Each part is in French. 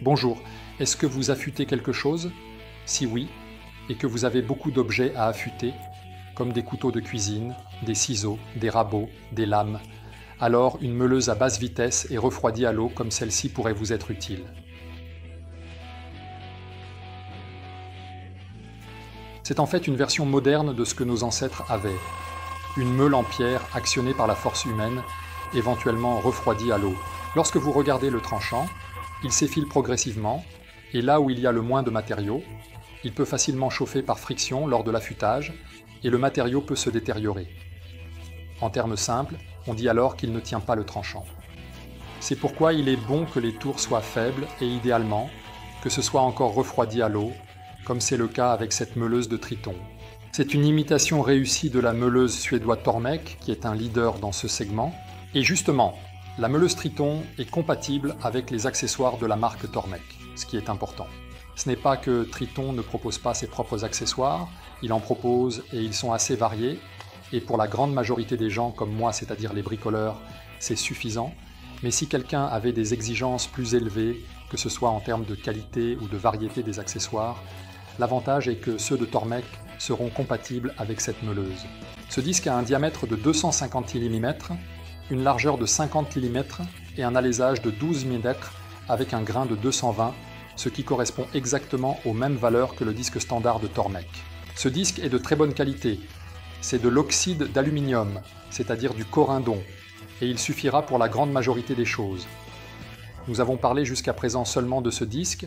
Bonjour, est-ce que vous affûtez quelque chose? Si oui, et que vous avez beaucoup d'objets à affûter, comme des couteaux de cuisine, des ciseaux, des rabots, des lames, alors une meuleuse à basse vitesse et refroidie à l'eau comme celle-ci pourrait vous être utile. C'est en fait une version moderne de ce que nos ancêtres avaient. Une meule en pierre actionnée par la force humaine, éventuellement refroidie à l'eau. Lorsque vous regardez le tranchant, il s'effile progressivement, et là où il y a le moins de matériaux, il peut facilement chauffer par friction lors de l'affûtage, et le matériau peut se détériorer. En termes simples, on dit alors qu'il ne tient pas le tranchant. C'est pourquoi il est bon que les tours soient faibles et idéalement, que ce soit encore refroidi à l'eau, comme c'est le cas avec cette meuleuse de Triton. C'est une imitation réussie de la meuleuse suédoise Tormek, qui est un leader dans ce segment. Et justement, la meuleuse Triton est compatible avec les accessoires de la marque Tormek, ce qui est important. Ce n'est pas que Triton ne propose pas ses propres accessoires, il en propose et ils sont assez variés, et pour la grande majorité des gens comme moi, c'est-à-dire les bricoleurs, c'est suffisant. Mais si quelqu'un avait des exigences plus élevées, que ce soit en termes de qualité ou de variété des accessoires, l'avantage est que ceux de Tormek seront compatibles avec cette meuleuse. Ce disque a un diamètre de 250 mm, une largeur de 50 mm et un alésage de 12 mm avec un grain de 220, ce qui correspond exactement aux mêmes valeurs que le disque standard de Tormek. Ce disque est de très bonne qualité. C'est de l'oxyde d'aluminium, c'est-à-dire du corindon, et il suffira pour la grande majorité des choses. Nous avons parlé jusqu'à présent seulement de ce disque,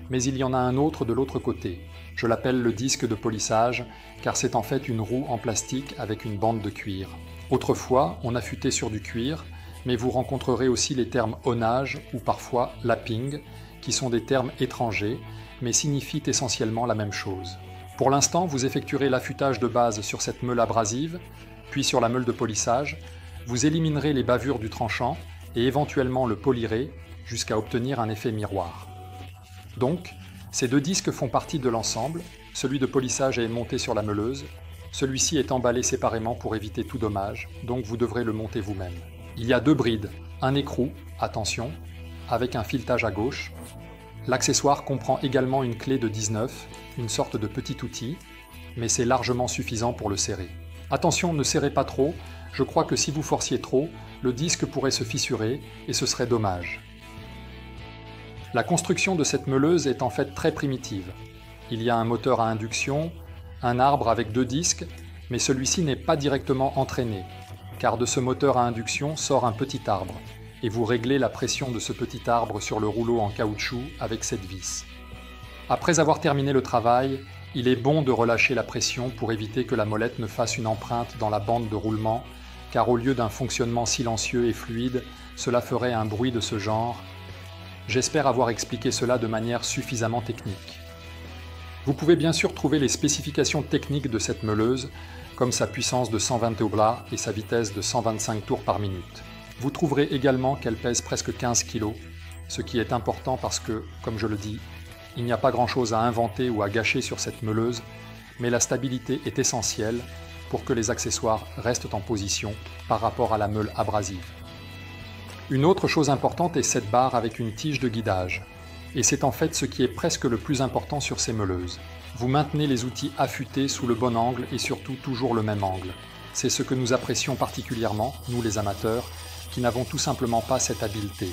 mais il y en a un autre de l'autre côté. Je l'appelle le disque de polissage, car c'est en fait une roue en plastique avec une bande de cuir. Autrefois, on affûtait sur du cuir, mais vous rencontrerez aussi les termes onage ou parfois lapping, qui sont des termes étrangers, mais signifient essentiellement la même chose. Pour l'instant, vous effectuerez l'affûtage de base sur cette meule abrasive, puis sur la meule de polissage, vous éliminerez les bavures du tranchant et éventuellement le polirez jusqu'à obtenir un effet miroir. Donc, ces deux disques font partie de l'ensemble, celui de polissage est monté sur la meuleuse, celui-ci est emballé séparément pour éviter tout dommage, donc vous devrez le monter vous-même. Il y a deux brides, un écrou, attention, avec un filetage à gauche. L'accessoire comprend également une clé de 19, une sorte de petit outil, mais c'est largement suffisant pour le serrer. Attention, ne serrez pas trop, je crois que si vous forciez trop, le disque pourrait se fissurer et ce serait dommage. La construction de cette meuleuse est en fait très primitive. Il y a un moteur à induction, un arbre avec deux disques, mais celui-ci n'est pas directement entraîné, car de ce moteur à induction sort un petit arbre, et vous réglez la pression de ce petit arbre sur le rouleau en caoutchouc avec cette vis. Après avoir terminé le travail, il est bon de relâcher la pression pour éviter que la molette ne fasse une empreinte dans la bande de roulement, car au lieu d'un fonctionnement silencieux et fluide, cela ferait un bruit de ce genre. J'espère avoir expliqué cela de manière suffisamment technique. Vous pouvez bien sûr trouver les spécifications techniques de cette meuleuse, comme sa puissance de 120 oblas et sa vitesse de 125 tours par minute. Vous trouverez également qu'elle pèse presque 15 kg, ce qui est important parce que, comme je le dis, il n'y a pas grand-chose à inventer ou à gâcher sur cette meuleuse, mais la stabilité est essentielle pour que les accessoires restent en position par rapport à la meule abrasive. Une autre chose importante est cette barre avec une tige de guidage, et c'est en fait ce qui est presque le plus important sur ces meuleuses. Vous maintenez les outils affûtés sous le bon angle et surtout toujours le même angle. C'est ce que nous apprécions particulièrement, nous les amateurs, qui n'avons tout simplement pas cette habileté.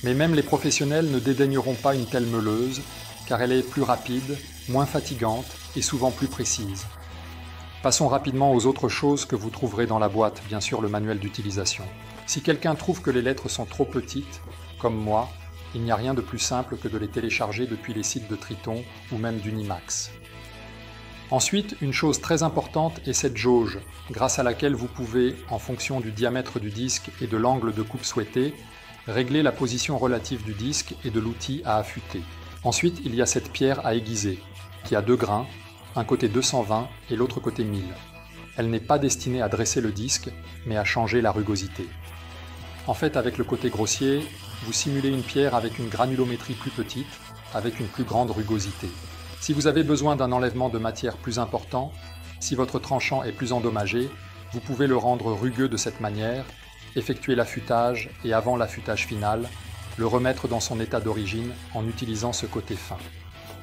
Mais même les professionnels ne dédaigneront pas une telle meuleuse, car elle est plus rapide, moins fatigante et souvent plus précise. Passons rapidement aux autres choses que vous trouverez dans la boîte, bien sûr le manuel d'utilisation. Si quelqu'un trouve que les lettres sont trop petites, comme moi, il n'y a rien de plus simple que de les télécharger depuis les sites de Triton ou même d'Unimax. Ensuite, une chose très importante est cette jauge, grâce à laquelle vous pouvez, en fonction du diamètre du disque et de l'angle de coupe souhaité, régler la position relative du disque et de l'outil à affûter. Ensuite, il y a cette pierre à aiguiser, qui a deux grains, un côté 220 et l'autre côté 1000. Elle n'est pas destinée à dresser le disque, mais à changer la rugosité. En fait, avec le côté grossier, vous simulez une pierre avec une granulométrie plus petite, avec une plus grande rugosité. Si vous avez besoin d'un enlèvement de matière plus important, si votre tranchant est plus endommagé, vous pouvez le rendre rugueux de cette manière, effectuer l'affûtage et avant l'affûtage final, le remettre dans son état d'origine en utilisant ce côté fin.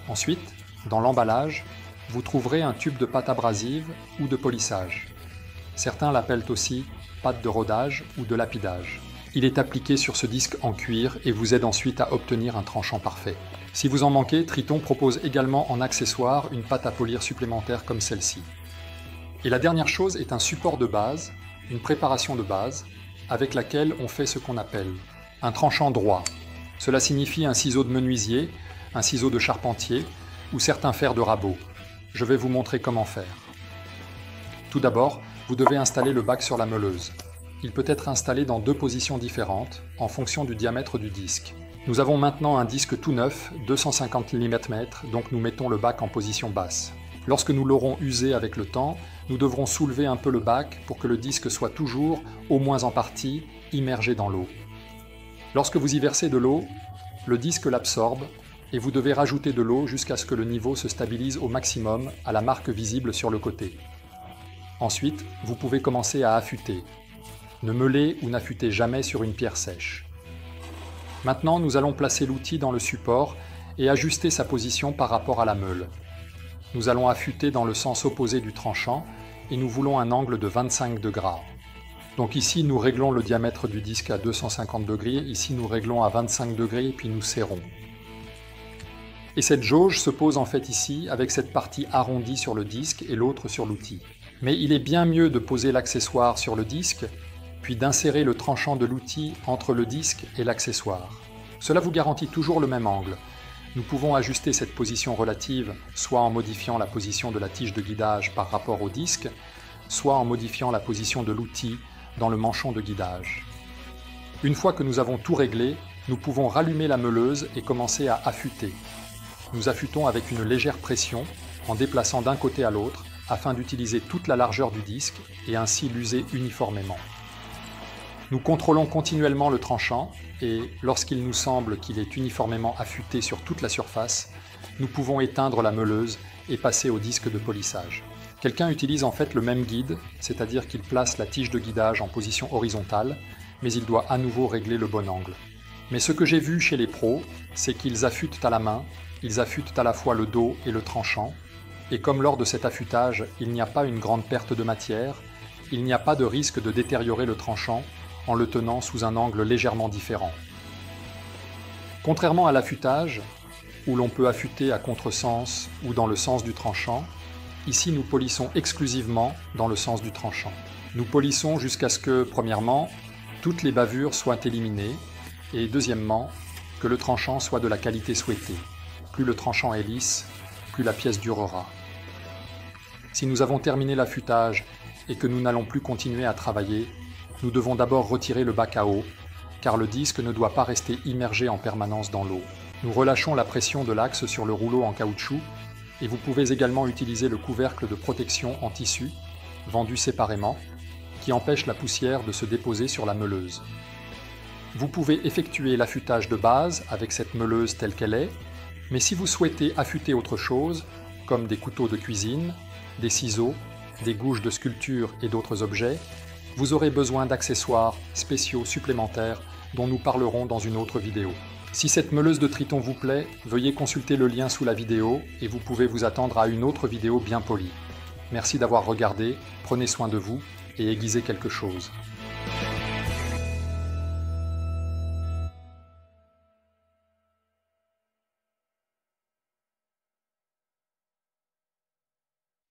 Ensuite, dans l'emballage, vous trouverez un tube de pâte abrasive ou de polissage. Certains l'appellent aussi pâte de rodage ou de lapidage. Il est appliqué sur ce disque en cuir et vous aide ensuite à obtenir un tranchant parfait. Si vous en manquez, Triton propose également en accessoire une pâte à polir supplémentaire comme celle-ci. Et la dernière chose est un support de base, une préparation de base, avec laquelle on fait ce qu'on appelle un tranchant droit. Cela signifie un ciseau de menuisier, un ciseau de charpentier ou certains fers de rabot. Je vais vous montrer comment faire. Tout d'abord, vous devez installer le bac sur la meuleuse. Il peut être installé dans deux positions différentes, en fonction du diamètre du disque. Nous avons maintenant un disque tout neuf, 250 mm, donc nous mettons le bac en position basse. Lorsque nous l'aurons usé avec le temps, nous devrons soulever un peu le bac pour que le disque soit toujours, au moins en partie, immergé dans l'eau. Lorsque vous y versez de l'eau, le disque l'absorbe et vous devez rajouter de l'eau jusqu'à ce que le niveau se stabilise au maximum à la marque visible sur le côté. Ensuite, vous pouvez commencer à affûter. Ne meulez ou n'affûtez jamais sur une pierre sèche. Maintenant, nous allons placer l'outil dans le support et ajuster sa position par rapport à la meule. Nous allons affûter dans le sens opposé du tranchant et nous voulons un angle de 25 degrés. Donc ici, nous réglons le diamètre du disque à 250 degrés, ici nous réglons à 25 degrés et puis nous serrons. Et cette jauge se pose en fait ici avec cette partie arrondie sur le disque et l'autre sur l'outil. Mais il est bien mieux de poser l'accessoire sur le disque puis d'insérer le tranchant de l'outil entre le disque et l'accessoire. Cela vous garantit toujours le même angle. Nous pouvons ajuster cette position relative soit en modifiant la position de la tige de guidage par rapport au disque, soit en modifiant la position de l'outil dans le manchon de guidage. Une fois que nous avons tout réglé, nous pouvons rallumer la meuleuse et commencer à affûter. Nous affûtons avec une légère pression en déplaçant d'un côté à l'autre afin d'utiliser toute la largeur du disque et ainsi l'user uniformément. Nous contrôlons continuellement le tranchant et, lorsqu'il nous semble qu'il est uniformément affûté sur toute la surface, nous pouvons éteindre la meuleuse et passer au disque de polissage. Quelqu'un utilise en fait le même guide, c'est-à-dire qu'il place la tige de guidage en position horizontale, mais il doit à nouveau régler le bon angle. Mais ce que j'ai vu chez les pros, c'est qu'ils affûtent à la main, ils affûtent à la fois le dos et le tranchant, et comme lors de cet affûtage, il n'y a pas une grande perte de matière, il n'y a pas de risque de détériorer le tranchant en le tenant sous un angle légèrement différent. Contrairement à l'affûtage, où l'on peut affûter à contresens ou dans le sens du tranchant, ici nous polissons exclusivement dans le sens du tranchant. Nous polissons jusqu'à ce que, premièrement, toutes les bavures soient éliminées, et deuxièmement, que le tranchant soit de la qualité souhaitée. Plus le tranchant est lisse, plus la pièce durera. Si nous avons terminé l'affûtage et que nous n'allons plus continuer à travailler, nous devons d'abord retirer le bac à eau, car le disque ne doit pas rester immergé en permanence dans l'eau. Nous relâchons la pression de l'axe sur le rouleau en caoutchouc, et vous pouvez également utiliser le couvercle de protection en tissu, vendu séparément, qui empêche la poussière de se déposer sur la meuleuse. Vous pouvez effectuer l'affûtage de base avec cette meuleuse telle qu'elle est, mais si vous souhaitez affûter autre chose, comme des couteaux de cuisine, des ciseaux, des gouges de sculpture et d'autres objets, vous aurez besoin d'accessoires spéciaux supplémentaires dont nous parlerons dans une autre vidéo. Si cette meuleuse de Triton vous plaît, veuillez consulter le lien sous la vidéo et vous pouvez vous attendre à une autre vidéo bien polie. Merci d'avoir regardé, prenez soin de vous et aiguisez quelque chose.